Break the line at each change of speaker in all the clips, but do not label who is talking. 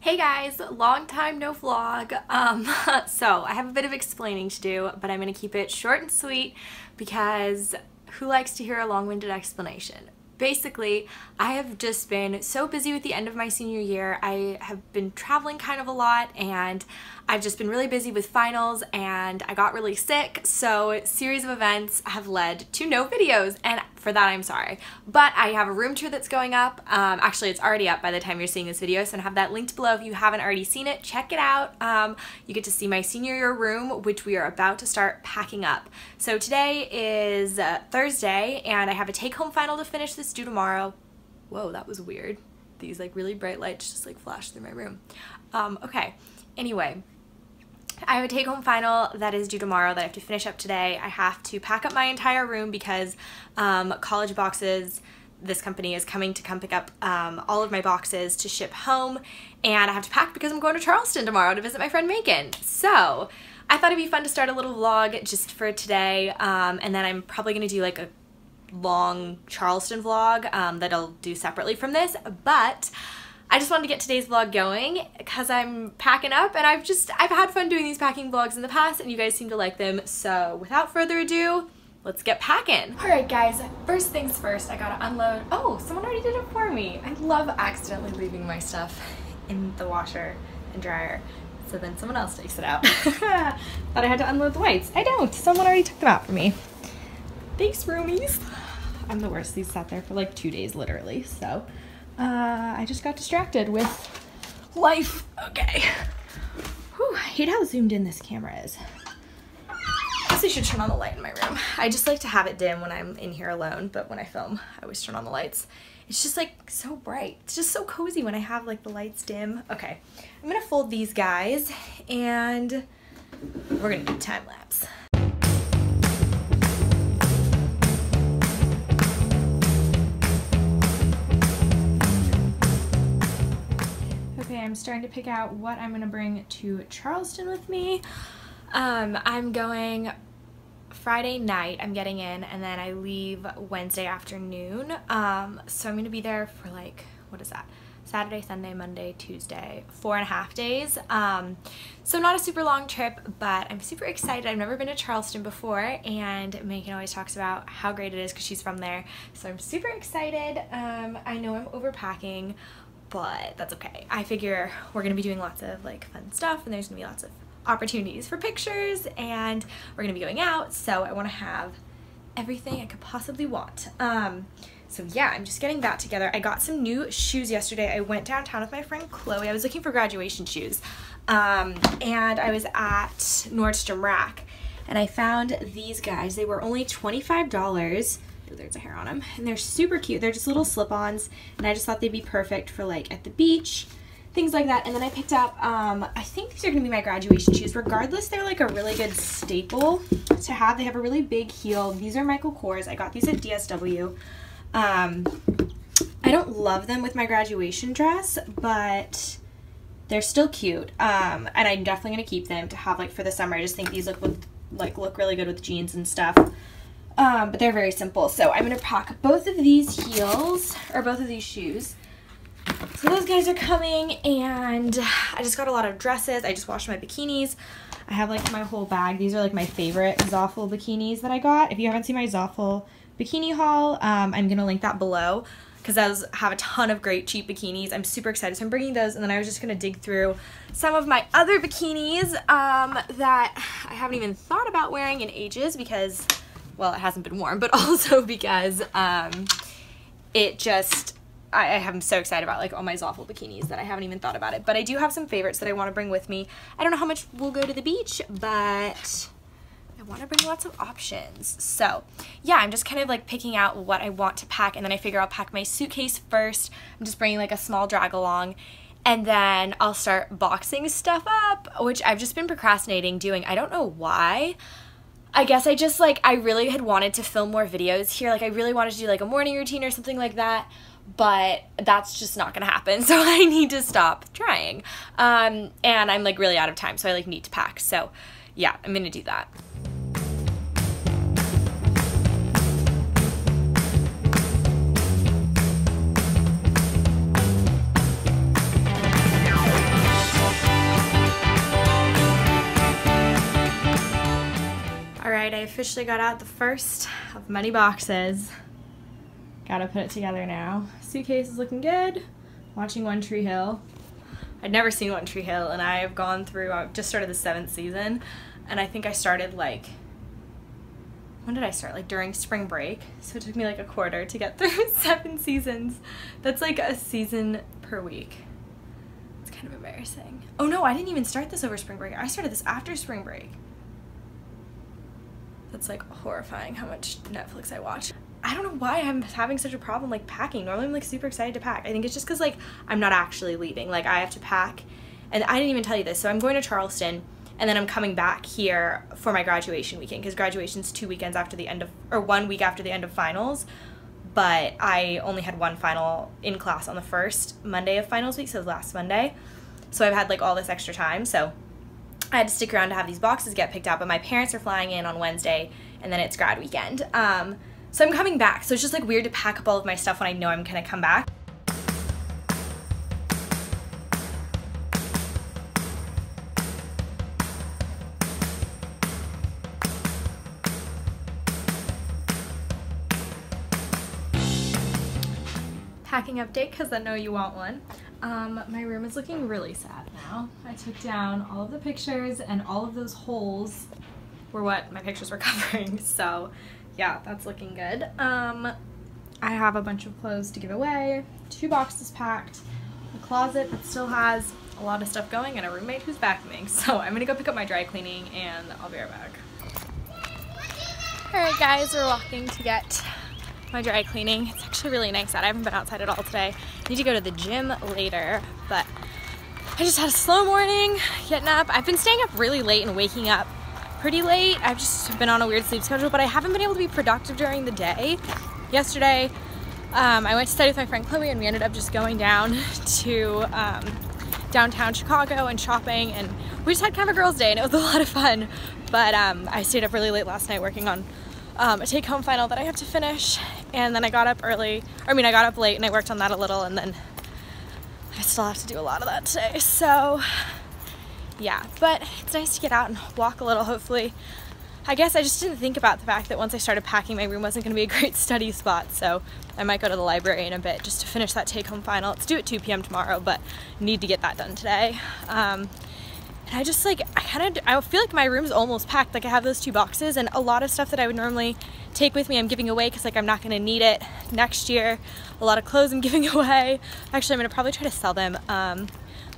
Hey guys, long time no vlog. So I have a bit of explaining to do, but I'm gonna keep it short and sweet because who likes to hear a long-winded explanation? Basically, I have just been so busy with the end of my senior year. I have been traveling kind of a lot and I've just been really busy with finals and I got really sick, so a series of events have led to no videos, and for that I'm sorry. But I have a room tour that's going up. Actually, it's already up by the time you're seeing this video, so I have that linked below if you haven't already seen it. Check it out. You get to see my senior year room, which we are about to start packing up. So today is Thursday and I have a take-home final to finish this due tomorrow. Whoa, that was weird. These like really bright lights just like flashed through my room. Okay, anyway. I have a take-home final that is due tomorrow that I have to finish up today. I have to pack up my entire room because College Boxes, this company, is coming to come pick up all of my boxes to ship home, and I have to pack because I'm going to Charleston tomorrow to visit my friend Macon. So I thought it'd be fun to start a little vlog just for today, and then I'm probably going to do like a long Charleston vlog that I'll do separately from this, but I just wanted to get today's vlog going because I'm packing up and I've had fun doing these packing vlogs in the past and you guys seem to like them. So without further ado, let's get packing. Alright guys, first things first, I gotta unload. Oh, someone already did it for me. I love accidentally leaving my stuff in the washer and dryer, so then someone else takes it out. Thought I had to unload the whites. I don't. Someone already took them out for me. Thanks, roomies. I'm the worst. These sat there for like 2 days literally, so I just got distracted with life. Okay. Whew, I hate how zoomed in this camera is. I guess I should turn on the light in my room. I just like to have it dim when I'm in here alone, but when I film, I always turn on the lights. It's just like so bright. It's just so cozy when I have like the lights dim. Okay, I'm gonna fold these guys and we're gonna do time lapse. I'm starting to pick out what I'm gonna bring to Charleston with me. I'm going Friday night, I'm getting in, and then I leave Wednesday afternoon. So I'm gonna be there for like, what is that? Saturday, Sunday, Monday, Tuesday, 4.5 days. So not a super long trip, but I'm super excited. I've never been to Charleston before, and Megan always talks about how great it is because she's from there. So I'm super excited. I know I'm overpacking, but that's okay. I figure we're gonna be doing lots of like fun stuff and there's gonna be lots of opportunities for pictures and we're gonna be going out, so I wanna have everything I could possibly want. So yeah, I'm just getting that together. I got some new shoes yesterday. I went downtown with my friend Chloe. I was looking for graduation shoes and I was at Nordstrom Rack and I found these guys. They were only $25. Oh, there's a hair on them, and they're super cute. They're just little slip-ons, and I just thought they'd be perfect for like at the beach, things like that. And then I picked up, I think these are gonna be my graduation shoes. Regardless, they're like a really good staple to have. They have a really big heel. These are Michael Kors. I got these at DSW. I don't love them with my graduation dress, but they're still cute. And I'm definitely gonna keep them to have like for the summer. I just think these look really good with jeans and stuff. But they're very simple. So I'm going to pack both of these heels, or both of these shoes. So those guys are coming, and I just got a lot of dresses. I just washed my bikinis. I have like my whole bag. These are like my favorite Xoxo bikinis that I got. If you haven't seen my Xoxo bikini haul, I'm going to link that below because those have a ton of great cheap bikinis. I'm super excited. So I'm bringing those, and then I was just going to dig through some of my other bikinis that I haven't even thought about wearing in ages because, well, it hasn't been worn, but also because I'm so excited about like all my Xoxo bikinis that I haven't even thought about it. But I do have some favorites that I want to bring with me. I don't know how much we'll go to the beach, but I want to bring lots of options. So yeah, I'm just kind of like picking out what I want to pack, and then I figure I'll pack my suitcase first. I'm just bringing like a small drag along, and then I'll start boxing stuff up, which I've just been procrastinating doing. I don't know why. I guess I just like, I really had wanted to film more videos here. Like I really wanted to do like a morning routine or something like that, but that's just not gonna happen. So I need to stop trying. And I'm like really out of time, so I like need to pack. So yeah, I'm gonna do that. officially got out the first of many boxes. Gotta put it together now. Suitcase is looking good. Watching One Tree Hill. I'd never seen One Tree Hill, and I have gone through, I just started the 7th season, and I think I started like, when did I start? Like during spring break. So it took me like a quarter to get through 7 seasons. That's like a season per week. It's kind of embarrassing. Oh no, I didn't even start this over spring break. I started this after spring break. That's like horrifying how much Netflix I watch. I don't know why I'm having such a problem like packing. Normally I'm like super excited to pack. I think it's just because like I'm not actually leaving. Like I have to pack, and I didn't even tell you this. So I'm going to Charleston, and then I'm coming back here for my graduation weekend, because graduation's 2 weekends after the end of, or 1 week after the end of finals. But I only had one final in class on the first Monday of finals week, so last Monday. So I've had like all this extra time. So I had to stick around to have these boxes get picked up, but my parents are flying in on Wednesday, and then it's grad weekend. So I'm coming back, so it's just like weird to pack up all of my stuff when I know I'm gonna come back. Packing update, because I know you want one. My room is looking really sad now. I took down all of the pictures, and all of those holes were what my pictures were covering, so yeah, that's looking good. I have a bunch of clothes to give away, 2 boxes packed, a closet that still has a lot of stuff going, and a roommate who's vacuuming. So I'm gonna go pick up my dry cleaning, and I'll be right back. Alright guys, we're walking to get my dry cleaning. It's actually really nice out. I haven't been outside at all today. I need to go to the gym later, but I just had a slow morning getting up. I've been staying up really late and waking up pretty late. I've just been on a weird sleep schedule, but I haven't been able to be productive during the day. Yesterday, I went to study with my friend Chloe, and we ended up just going down to downtown Chicago and shopping, and we just had kind of a girls' day, and it was a lot of fun. But I stayed up really late last night working on a take-home final that I have to finish, and then I got up early, I got up late, and I worked on that a little, and then I still have to do a lot of that today. So yeah, but it's nice to get out and walk a little, hopefully. I guess I just didn't think about the fact that once I started packing, my room wasn't going to be a great study spot, so I might go to the library in a bit just to finish that take-home final. It's due at 2 p.m. tomorrow, but need to get that done today. And I just like, I feel like my room's almost packed. Like I have those 2 boxes, and a lot of stuff that I would normally take with me I'm giving away, because like I'm not going to need it next year. A lot of clothes I'm giving away. Actually, I'm going to probably try to sell them.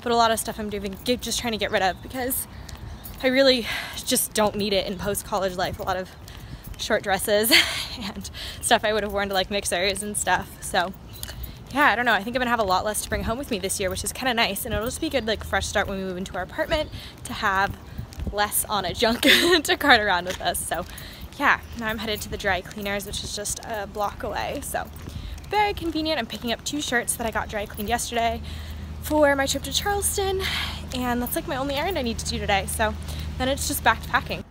But a lot of stuff I'm just trying to get rid of, because I really just don't need it in post-college life. A lot of short dresses and stuff I would have worn to like mixers and stuff. So yeah, I don't know. I think I'm gonna have a lot less to bring home with me this year, which is kind of nice, and it'll just be a good like fresh start when we move into our apartment to have less on a junk to cart around with us. So yeah, now I'm headed to the dry cleaners, which is just a block away. So very convenient. I'm picking up 2 shirts that I got dry cleaned yesterday for my trip to Charleston, and that's like my only errand I need to do today. So then it's just back to packing.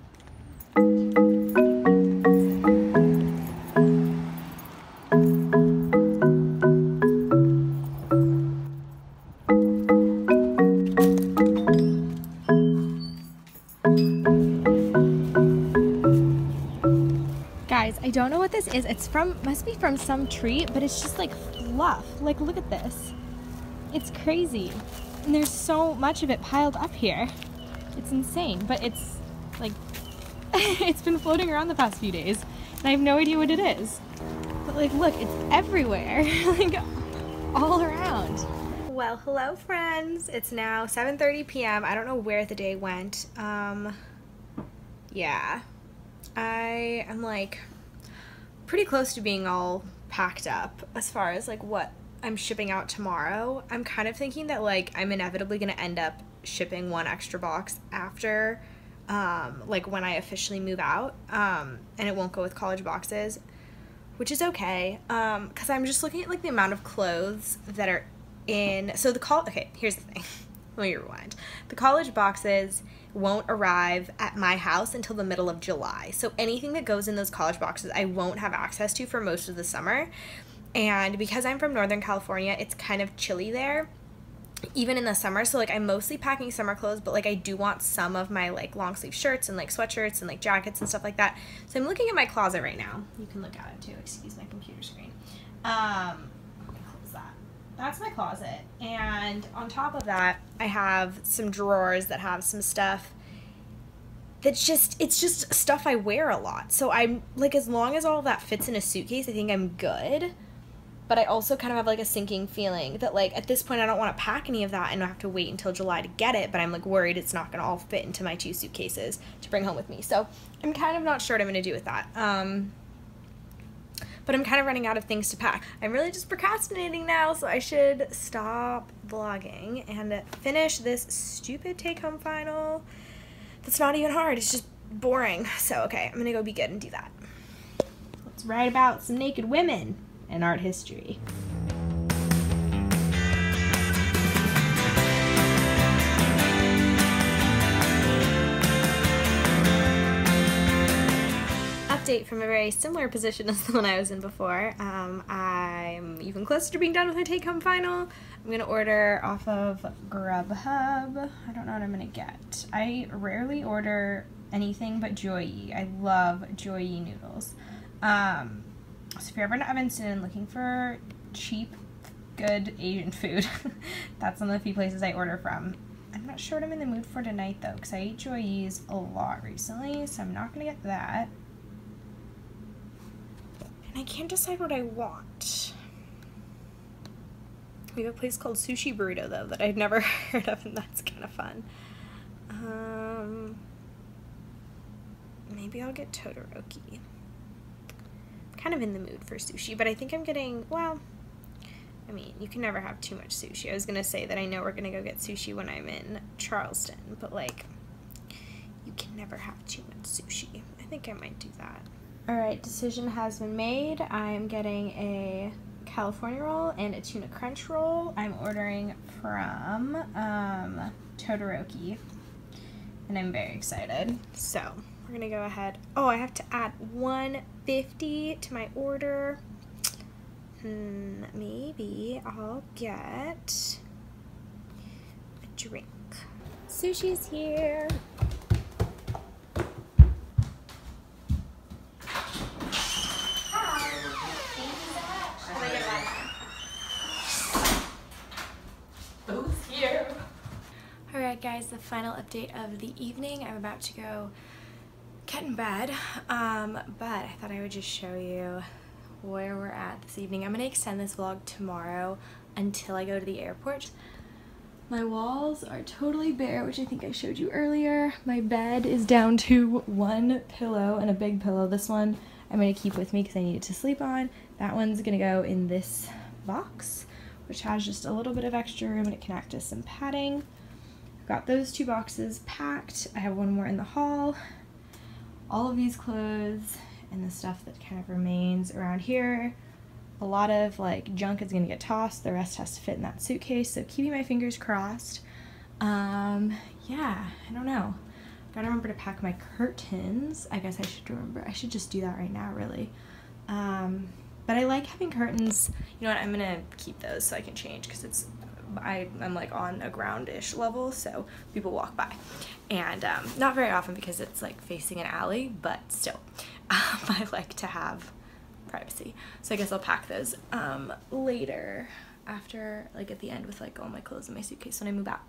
Guys, I don't know what this is. It's must be from some tree, but it's just like fluff. Like look at this. It's crazy, and there's so much of it piled up here. It's insane, but it's like it's been floating around the past few days, and I have no idea what it is. But like, look, it's everywhere, like all around. Well, hello friends. It's now 7:30 p.m. I don't know where the day went. Yeah, I am like pretty close to being all packed up as far as like what I'm shipping out tomorrow. I'm kind of thinking that like I'm inevitably gonna end up shipping 1 extra box after like when I officially move out, and it won't go with college boxes, which is okay, because I'm just looking at like the amount of clothes that are in, so okay, here's the thing. Let me rewind. The college boxes won't arrive at my house until the middle of July, so anything that goes in those college boxes I won't have access to for most of the summer. And because I'm from Northern California, it's kind of chilly there, even in the summer. So like I'm mostly packing summer clothes, but like I do want some of my like long sleeve shirts and like sweatshirts and like jackets and stuff like that. So I'm looking at my closet right now. You can look at it too. Excuse my computer screen. Let me close that. That's my closet. And on top of that, I have some drawers that have some stuff that's just, it's just stuff I wear a lot. So I'm like, as long as all of that fits in a suitcase, I think I'm good. But I also kind of have like a sinking feeling that like at this point I don't want to pack any of that and I have to wait until July to get it, but I'm like worried it's not going to all fit into my 2 suitcases to bring home with me. So I'm kind of not sure what I'm going to do with that. But I'm kind of running out of things to pack. I'm really just procrastinating now, so I should stop vlogging and finish this stupid take-home final. That's not even hard, it's just boring. So okay, I'm gonna go be good and do that. Let's write about some naked women and art history. Update from a very similar position as the one I was in before. I'm even closer to being done with my take-home final. I'm gonna order off of Grubhub. I don't know what I'm gonna get. I rarely order anything but Joy-E. I love Joy-E noodles. So if you're ever in Evanston and looking for cheap, good Asian food, that's one of the few places I order from. I'm not sure what I'm in the mood for tonight though, because I ate Joy-E's a lot recently, so I'm not gonna get that. And I can't decide what I want. We have a place called Sushi Burrito though that I've never heard of, and that's kind of fun. Maybe I'll get Todoroki. Kind of in the mood for sushi, but I think I'm getting, well, I mean, you can never have too much sushi. I was gonna say that I know we're gonna go get sushi when I'm in Charleston, but like, you can never have too much sushi. I think I might do that. Alright, decision has been made. I'm getting a California roll and a tuna crunch roll. I'm ordering from Todoroki, and I'm very excited. So we're gonna go ahead. Oh, I have to add $1.50 to my order. Maybe I'll get a drink. Sushi's here. Alright guys, the final update of the evening. I'm about to go get in bed, but I thought I would just show you where we're at this evening. I'm going to extend this vlog tomorrow until I go to the airport. My walls are totally bare, which I think I showed you earlier. My bed is down to 1 pillow and a big pillow. This one I'm going to keep with me because I need it to sleep on. That one's going to go in this box, which has just a little bit of extra room and it can act as some padding. I've got those 2 boxes packed. I have one more in the hall. All of these clothes and the stuff that kind of remains around here. A lot of like junk is gonna get tossed. The rest has to fit in that suitcase, so keeping my fingers crossed. Yeah, I don't know. Gotta remember to pack my curtains. I guess I should remember. I should just do that right now, really. But I like having curtains. You know what, I'm gonna keep those so I can change because it's, I'm like on a ground-ish level, so people walk by. And not very often because it's like facing an alley, but still, I like to have privacy. So I guess I'll pack those later after, like at the end with like all my clothes in my suitcase when I move out.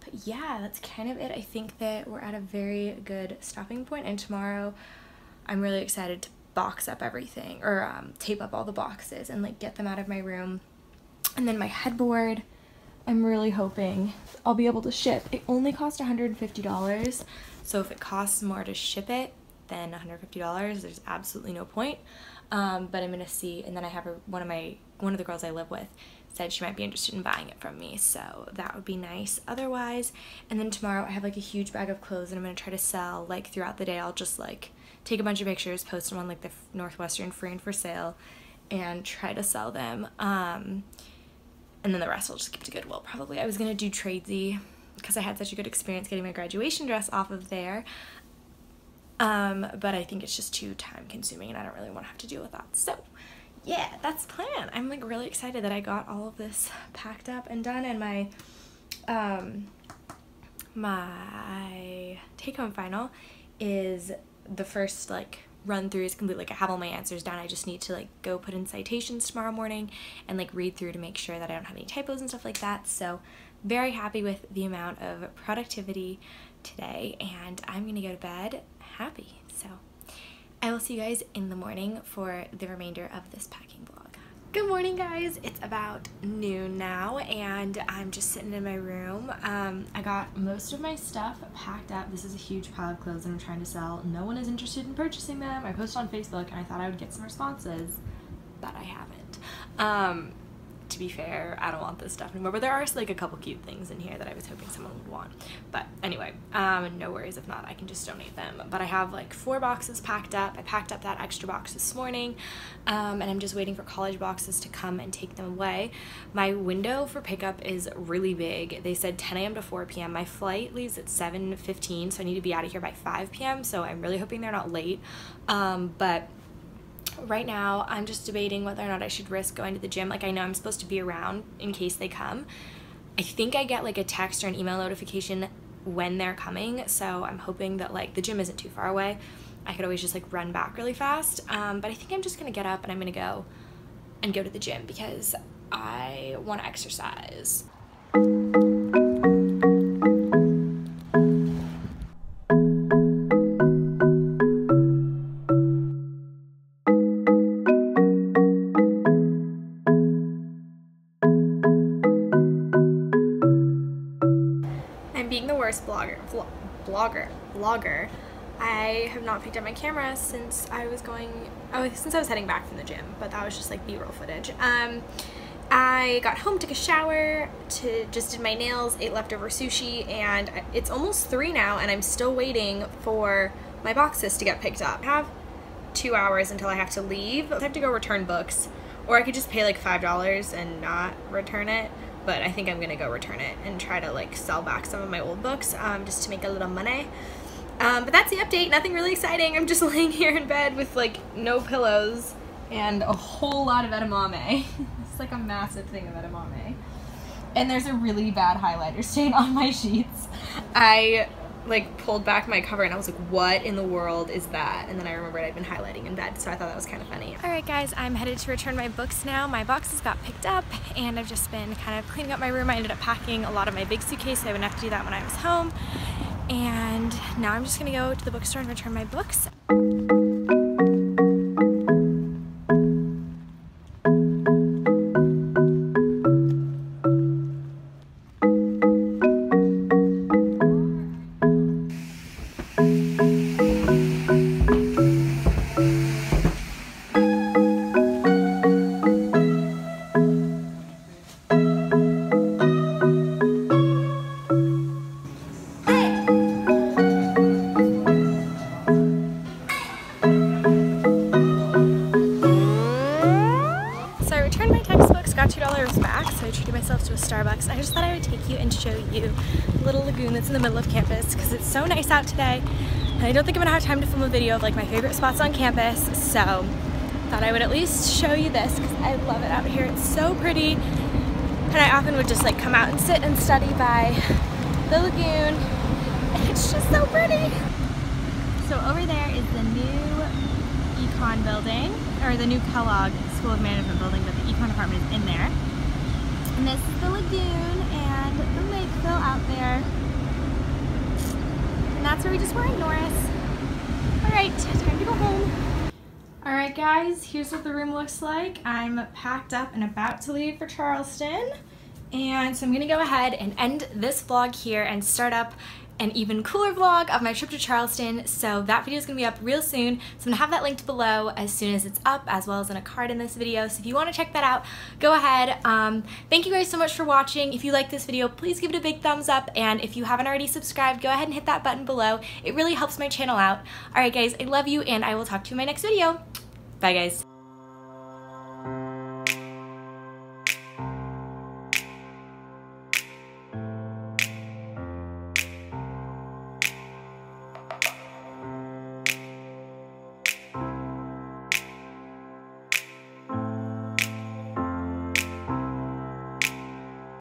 But yeah, that's kind of it. I think that we're at a very good stopping point, and tomorrow I'm really excited to box up everything, or tape up all the boxes and like get them out of my room. And then my headboard, I'm really hoping I'll be able to ship. It only cost $150, so if it costs more to ship it than $150, there's absolutely no point. But I'm gonna see. And then I have one of the girls I live with said she might be interested in buying it from me, so that would be nice otherwise. And then tomorrow I have like a huge bag of clothes and I'm gonna try to sell like throughout the day. I'll just like take a bunch of pictures, post them on like the Northwestern free and for sale, and try to sell them. And then the rest I'll just keep to Goodwill probably. I was gonna do Tradesy because I had such a good experience getting my graduation dress off of there. But I think it's just too time consuming and I don't really want to have to deal with that. So yeah, that's the plan. I'm like really excited that I got all of this packed up and done, and my my take-home final is the first like run through is complete. Like I have all my answers down. I just need to like go put in citations tomorrow morning and like read through to make sure that I don't have any typos and stuff like that. So very happy with the amount of productivity today, and I'm gonna go to bed happy. So I will see you guys in the morning for the remainder of this packing vlog. Good morning, guys. It's about noon now, and I'm just sitting in my room. I got most of my stuff packed up. This is a huge pile of clothes that I'm trying to sell. No one is interested in purchasing them. I posted on Facebook, and I thought I would get some responses, but I haven't. To be fair, I don't want this stuff anymore, but there are like a couple cute things in here that I was hoping someone would want. But anyway, no worries if not, I can just donate them. But I have like 4 boxes packed up. I packed up that extra box this morning, and I'm just waiting for college boxes to come and take them away. My window for pickup is really big. They said 10 a.m. to 4 p.m. My flight leaves at 7:15, so I need to be out of here by 5 p.m. So I'm really hoping they're not late. But right now, I'm just debating whether or not I should risk going to the gym. Like, I know I'm supposed to be around in case they come. I think I get like a text or an email notification when they're coming, so I'm hoping that like the gym isn't too far away. I could always just like run back really fast, but I think I'm just gonna get up and I'm gonna go to the gym because I want to exercise. Vlogger. I have not picked up my camera since I was heading back from the gym, but that was just like B-roll footage. I got home, took a shower, just did my nails, ate leftover sushi, and it's almost 3 now, and I'm still waiting for my boxes to get picked up. I have 2 hours until I have to leave. I have to go return books, or I could just pay like $5 and not return it. But I think I'm gonna go return it and try to like sell back some of my old books just to make a little money. But that's the update, nothing really exciting. I'm just laying here in bed with like no pillows and a whole lot of edamame. It's like a massive thing of edamame. And there's a really bad highlighter stain on my sheets. I like pulled back my cover and I was like, what in the world is that? And then I remembered I'd been highlighting in bed, so I thought that was kind of funny. Alright guys, I'm headed to return my books now. My boxes got picked up and I've just been kind of cleaning up my room. I ended up packing a lot of my big suitcase, so I wouldn't have to do that when I was home. And now I'm just gonna go to the bookstore and return my books. Got $2 back, so I treated myself to a Starbucks. I just thought I would take you and show you the little lagoon that's in the middle of campus because it's so nice out today, and I don't think I'm gonna have time to film a video of like my favorite spots on campus, so thought I would at least show you this because I love it out here. It's so pretty, and I often would just like come out and sit and study by the lagoon, and it's just so pretty. So over there is the new econ building, or the new Kellogg School of Management building, but the econ department is in there. And this is the lagoon and the Lakeville out there. And that's where we just were in Norris. Alright, time to go home. Alright guys, here's what the room looks like. I'm packed up and about to leave for Charleston. And so I'm gonna go ahead and end this vlog here and start up an even cooler vlog of my trip to Charleston. So that video is gonna be up real soon. So I'm gonna have that linked below as soon as it's up, as well as in a card in this video. So if you wanna check that out, go ahead. Thank you guys so much for watching. If you like this video, please give it a big thumbs up. And if you haven't already subscribed, go ahead and hit that button below. It really helps my channel out. All right guys, I love you and I will talk to you in my next video. Bye guys.